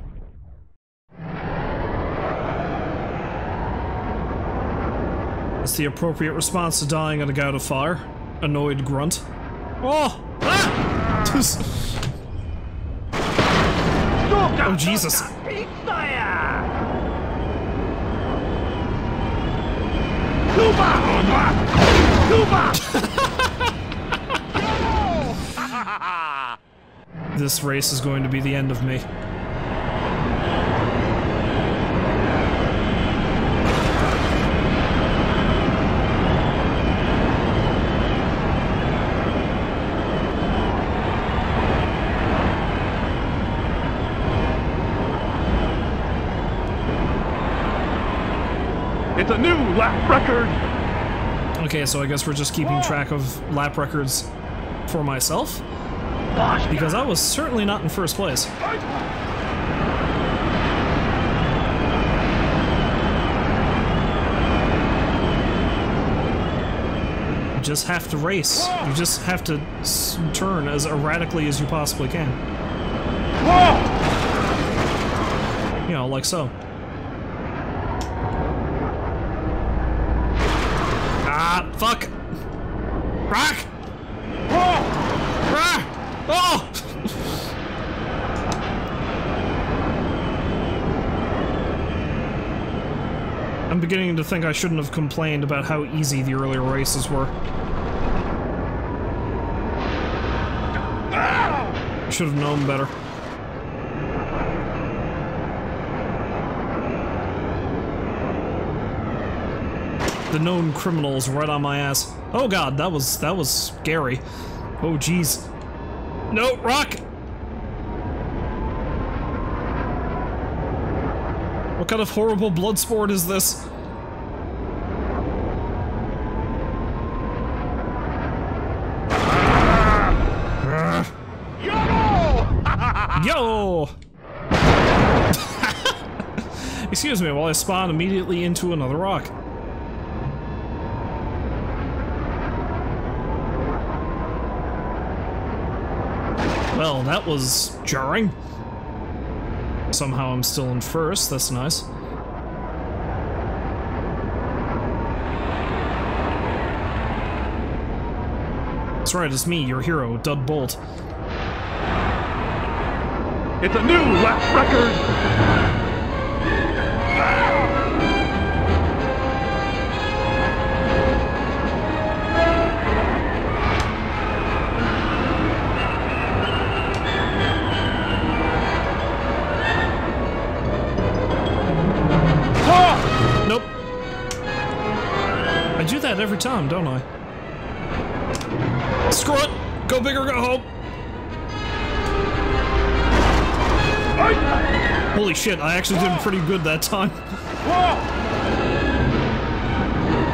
It's the appropriate response to dying in a gout of fire. Annoyed grunt. Oh! Ah! Oh, Jesus. This race is going to be the end of me. It's a new lap record! Okay, so I guess we're just keeping track of lap records for myself? Because I was certainly not in first place. You just have to race. You just have to turn as erratically as you possibly can. You know, like so. Ah, fuck! Rock! Oh! I'm beginning to think I shouldn't have complained about how easy the earlier races were. I should have known better. The known criminals right on my ass. Oh god, that was scary. Oh jeez. No, rock! What kind of horrible blood sport is this? Yo! Excuse me while I spawn immediately into another rock. Well, that was jarring. Somehow I'm still in first, that's nice. That's right, it's me, your hero, Dud Bolt. It's a new lap record! that every time, don't I? Screw it! Go big or go home! Holy shit, I actually did pretty good that time.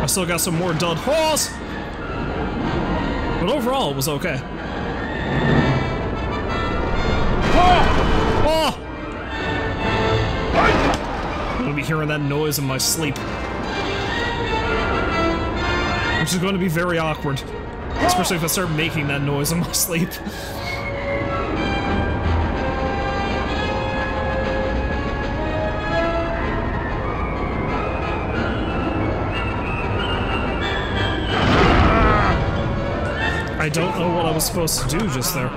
I still got some more dud holes! But overall, it was okay. Oh! I'm gonna be hearing that noise in my sleep. Which is going to be very awkward. Especially if I start making that noise in my sleep. I don't know what I was supposed to do just there.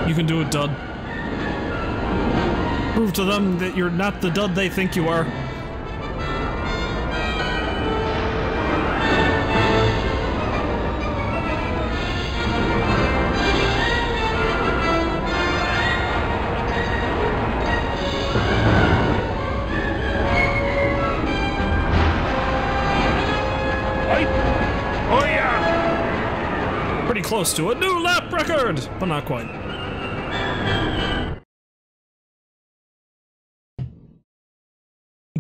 You can do it, Dud. Prove to them that you're not the Dud they think you are. Oh yeah! Pretty close to a new lap record, but not quite.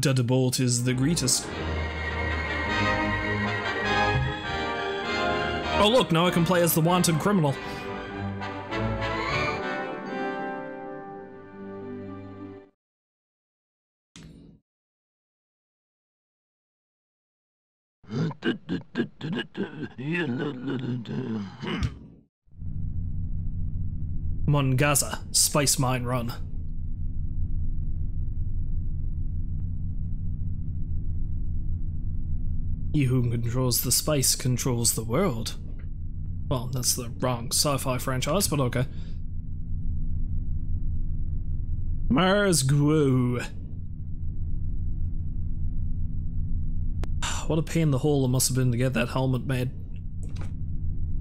Dud Bolt is the greatest. Oh look, now I can play as the wanted criminal. Mongaza, Spice Mine Run. He who controls the spice controls the world. Well, that's the wrong sci-fi franchise, but okay. Mars Guo. What a pain in the hole it must have been to get that helmet made.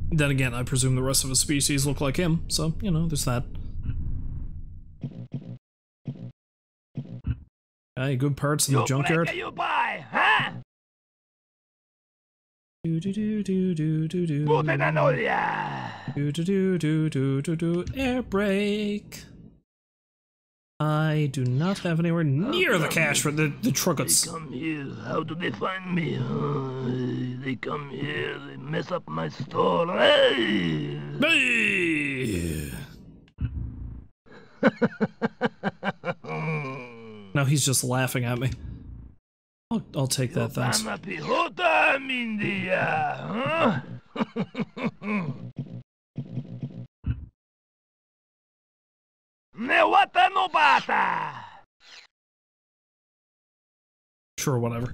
Then again, I presume the rest of his species look like him, so, you know, there's that. Hey, good parts in the junkyard. You buy, huh? Do do do do do do do. Do do do do do do do. Air brake. I do not have anywhere near the cash for the truckets. They come here. How do they find me? They come here. They mess up my stall. Hey! Hey! Now he's just laughing at me. I'll take that, thanks. Sure, whatever.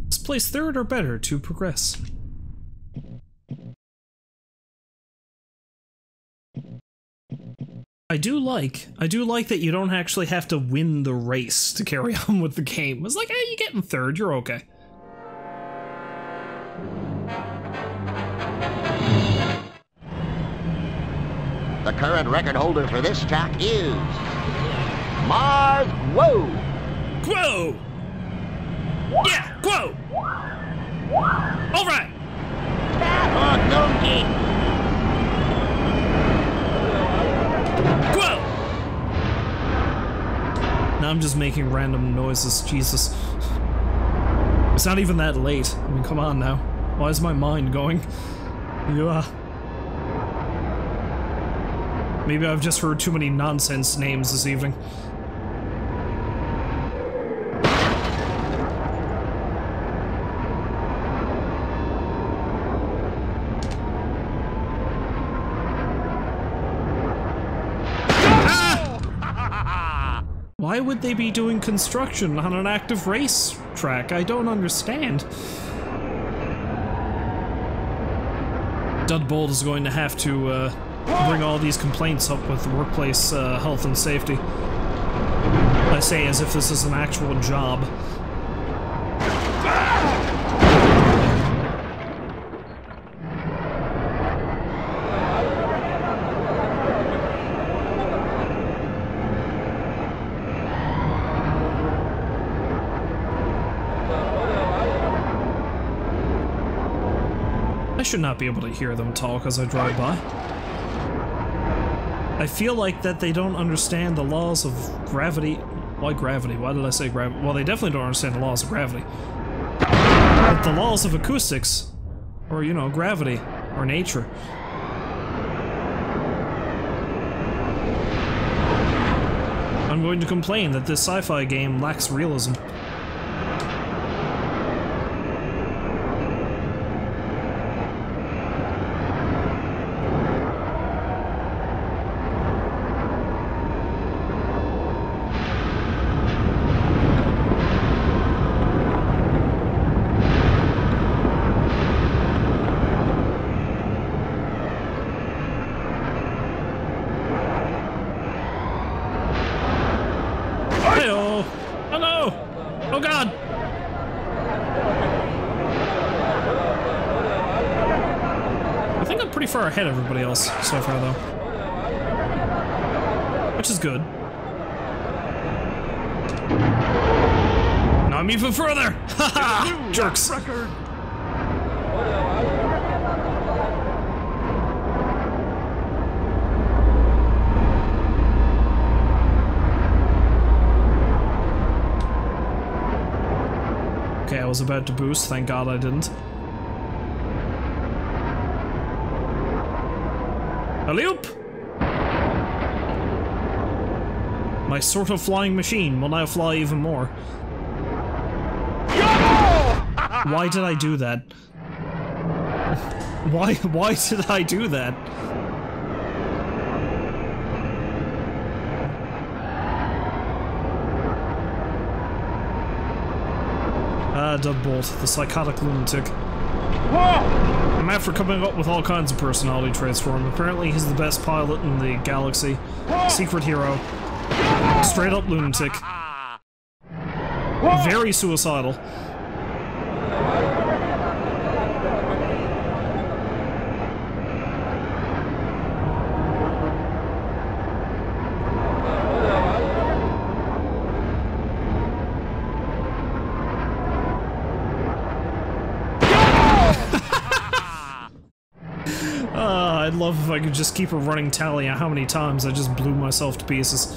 Let's place third or better to progress. I do like that you don't actually have to win the race to carry on with the game. It's like, hey, you get in third, you're okay. The current record holder for this track is Mars Guo. Guo! Yeah, Guo! Alright! Oh, donkey! Guo! Now I'm just making random noises, Jesus. It's not even that late. I mean, come on now. Why is my mind going? Yeah. Maybe I've just heard too many nonsense names this evening. Ah! Why would they be doing construction on an active race track? I don't understand. Dud Bolt is going to have to, bring all these complaints up with the workplace health and safety. I say as if this is an actual job. I should not be able to hear them talk as I drive by. I feel like that they don't understand the laws of gravity. Why gravity? Why did I say gravity? Well, they definitely don't understand the laws of gravity. But the laws of acoustics, or, you know, gravity, or nature. I'm going to complain that this sci-fi game lacks realism. Far ahead of everybody else so far, though. Which is good. Now I'm even further! Haha! Jerks! Record. Okay, I was about to boost, thank God I didn't. Alley-oop! My sort of flying machine will now fly even more. Why did I do that? Why did I do that? Dud Bolt, the psychotic lunatic. I'm after coming up with all kinds of personality traits for him. Apparently he's the best pilot in the galaxy. Secret hero. Straight up lunatic. Very suicidal. I'd love if I could just keep a running tally on how many times I just blew myself to pieces.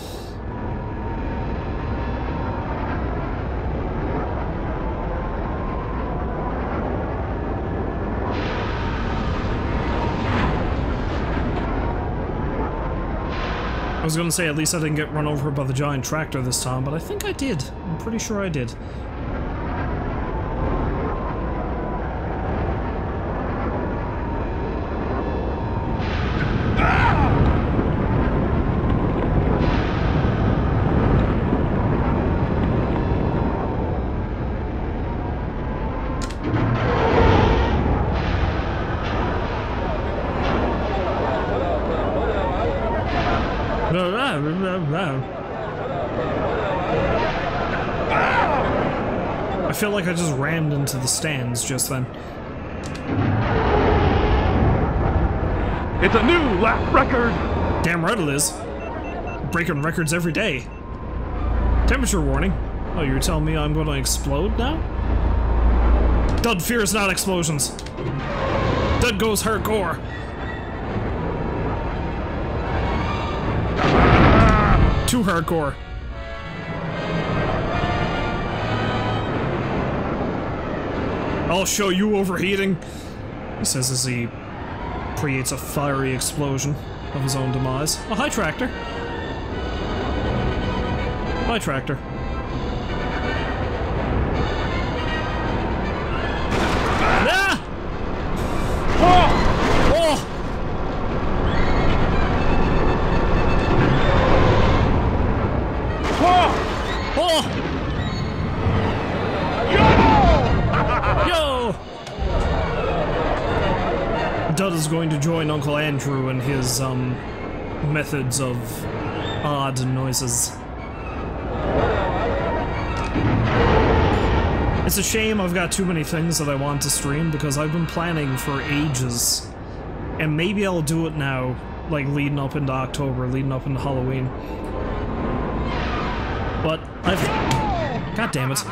I was gonna say at least I didn't get run over by the giant tractor this time, but I think I did. I'm pretty sure I did. I feel like I just rammed into the stands just then. It's a new lap record! Damn right it is. Breaking records every day. Temperature warning. Oh, you're telling me I'm gonna explode now? Dud fears not explosions. Dud goes hardcore. Too hardcore. I'll show you overheating, he says as he creates a fiery explosion of his own demise. Oh, hi, tractor. Hi, tractor. Ah! Oh! Oh! Oh! Yo! Dud is going to join Uncle Andrew in his, methods of odd noises. It's a shame I've got too many things that I want to stream because I've been planning for ages. And maybe I'll do it now, like leading up into October, leading up into Halloween. But God damn it.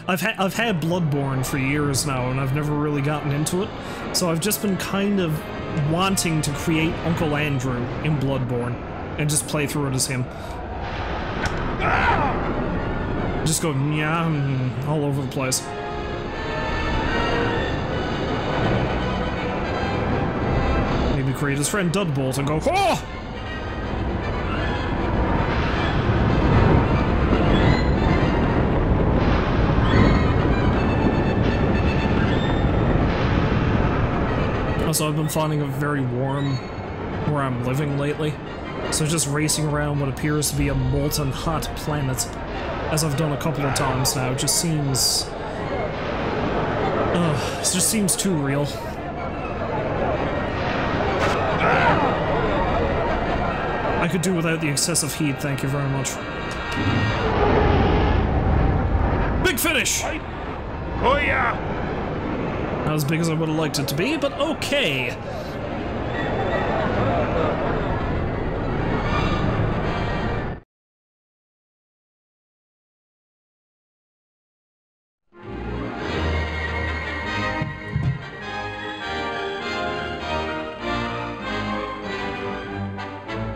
I've had Bloodborne for years now, and I've never really gotten into it. So I've just been kind of wanting to create Uncle Andrew in Bloodborne and just play through it as him. Just go yeah all over the place. Maybe create his friend Dud Bolt and go, oh! Also, I've been finding it very warm where I'm living lately, so just racing around what appears to be a molten hot planet, as I've done a couple of times now, just seems... it just seems too real. I could do without the excessive heat, thank you very much. Big finish! Oh yeah! Not as big as I would have liked it to be, but okay.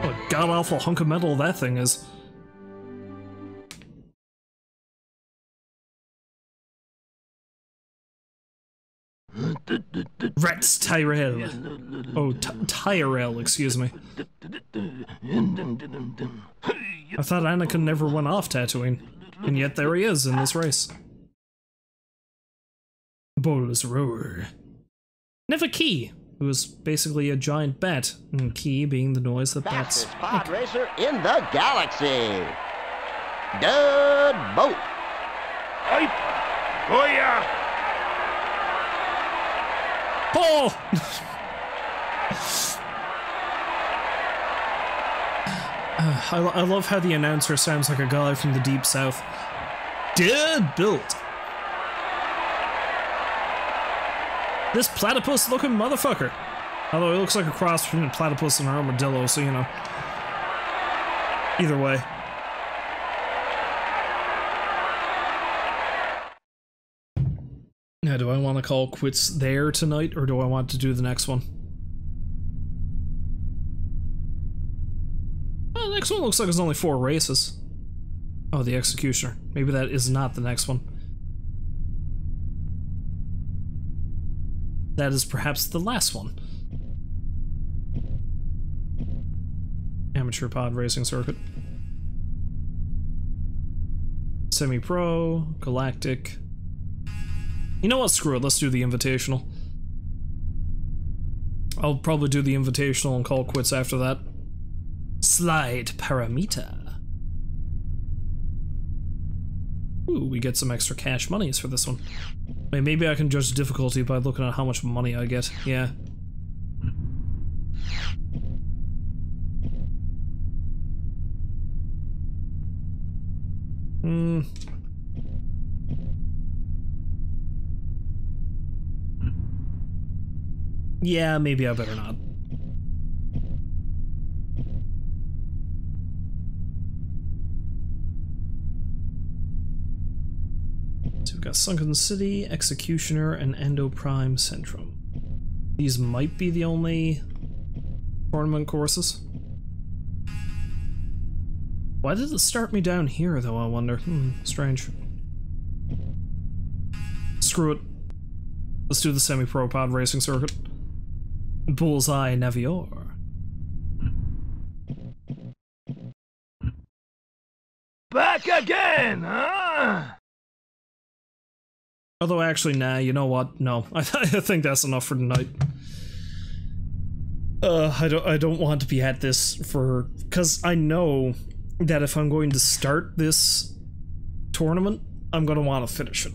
What a god-awful hunk of metal that thing is. Rex Tyrell. Oh, Tyrell, excuse me. I thought Anakin never went off Tatooine, and yet there he is in this race. Bolus roar. Never Key, who is basically a giant bat, and Key being the noise that bats Fastest pod racer in the galaxy. Dud Bolt. Oh yeah! Oh! I love how the announcer sounds like a guy from the Deep South. Dud Bolt. This platypus-looking motherfucker. Although he looks like a cross between a platypus and an armadillo, so you know. Either way. Now, do I want to call quits there tonight, or do I want to do the next one? Well, the next one looks like it's only 4 races. Oh, the Executioner. Maybe that is not the next one. That is perhaps the last one. Amateur pod racing circuit. Semi-pro, galactic. You know what? Screw it. Let's do the Invitational. I'll probably do the Invitational and call quits after that. Slide Parameter. Ooh, we get some extra cash monies for this one. Wait, maybe I can judge difficulty by looking at how much money I get. Yeah. Yeah, maybe I better not. So we've got Sunken City, Executioner, and Endoprime Centrum. These might be the only tournament courses. Why did it start me down here, though, I wonder? Strange. Screw it. Let's do the semi-pro pod racing circuit. Bullseye Navior. Back again, huh? Although, actually, nah, you know what? No. I think that's enough for tonight. I don't want to be at this for... Because I know that if I'm going to start this tournament, I'm going to want to finish it.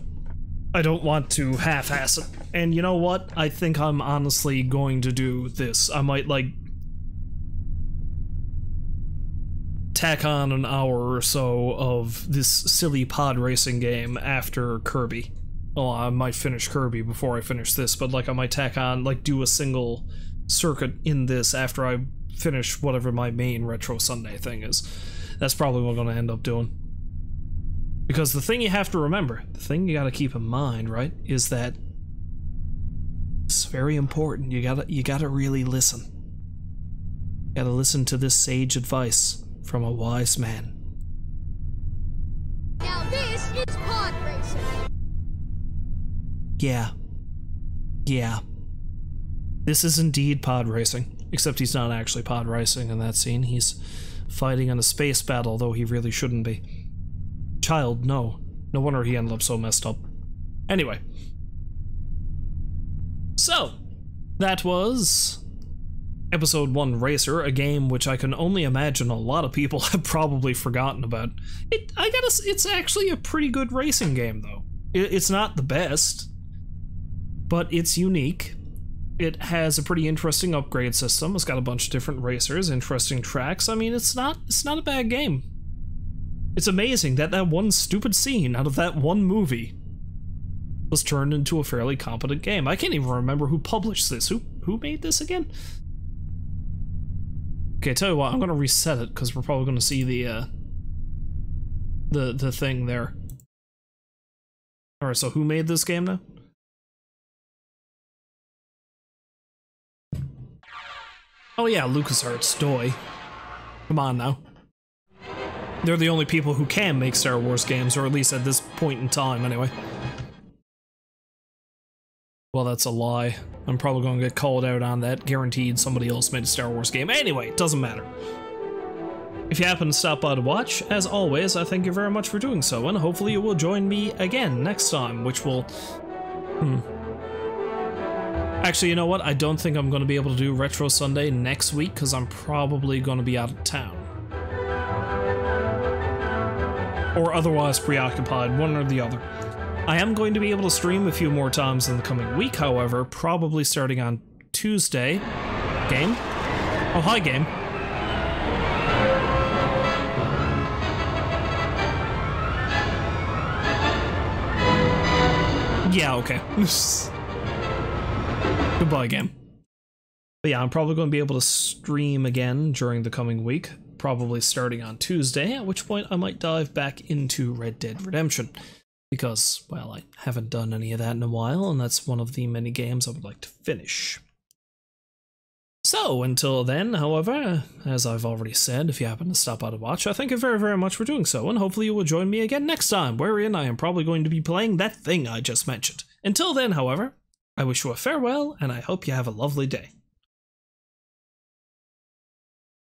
I don't want to half-ass it. And you know what? I think I'm honestly going to do this. I might, like, tack on an hour or so of this silly pod racing game after Kirby. well, I might finish Kirby before I finish this, but like I might tack on, like do a single circuit in this after I finish whatever my main Retro Sunday thing is. That's probably what I'm gonna end up doing. Because the thing you have to remember, the thing you gotta keep in mind, right, is that it's very important. You gotta really listen. You gotta listen to this sage advice from a wise man. Now this is pod racing. Yeah. This is indeed pod racing. Except he's not actually pod racing in that scene. He's fighting in a space battle, though he really shouldn't be. Child, no. No wonder he ended up so messed up. Anyway. So, that was Episode 1 Racer, a game which I can only imagine a lot of people have probably forgotten about. It's actually a pretty good racing game, though. It's not the best, but it's unique. It has a pretty interesting upgrade system. It's got a bunch of different racers, interesting tracks. I mean, it's not a bad game. It's amazing that that one stupid scene out of that one movie was turned into a fairly competent game. I can't even remember who published this. Who made this again? Okay, tell you what, I'm gonna reset it because we're probably gonna see the thing there. Alright, so who made this game now? Oh yeah, LucasArts, doy. Come on now. They're the only people who can make Star Wars games, or at least at this point in time, anyway. Well, that's a lie. I'm probably going to get called out on that. Guaranteed somebody else made a Star Wars game. Anyway, it doesn't matter. If you happen to stop by to watch, as always, I thank you very much for doing so, and hopefully you will join me again next time, which will... Actually, you know what? I don't think I'm going to be able to do Retro Sunday next week, because I'm probably going to be out of town. Or otherwise preoccupied, one or the other. I am going to be able to stream a few more times in the coming week, however, probably starting on Tuesday. Game? Oh, hi, game. Yeah, okay. Goodbye, game. But yeah, I'm probably going to be able to stream again during the coming week, probably starting on Tuesday, at which point I might dive back into Red Dead Redemption. Because, well, I haven't done any of that in a while, and that's one of the many games I would like to finish. So, until then, however, as I've already said, if you happen to stop by to watch, I thank you very, very much for doing so, and hopefully you will join me again next time, wherein I am probably going to be playing that thing I just mentioned. Until then, however, I wish you a farewell, and I hope you have a lovely day.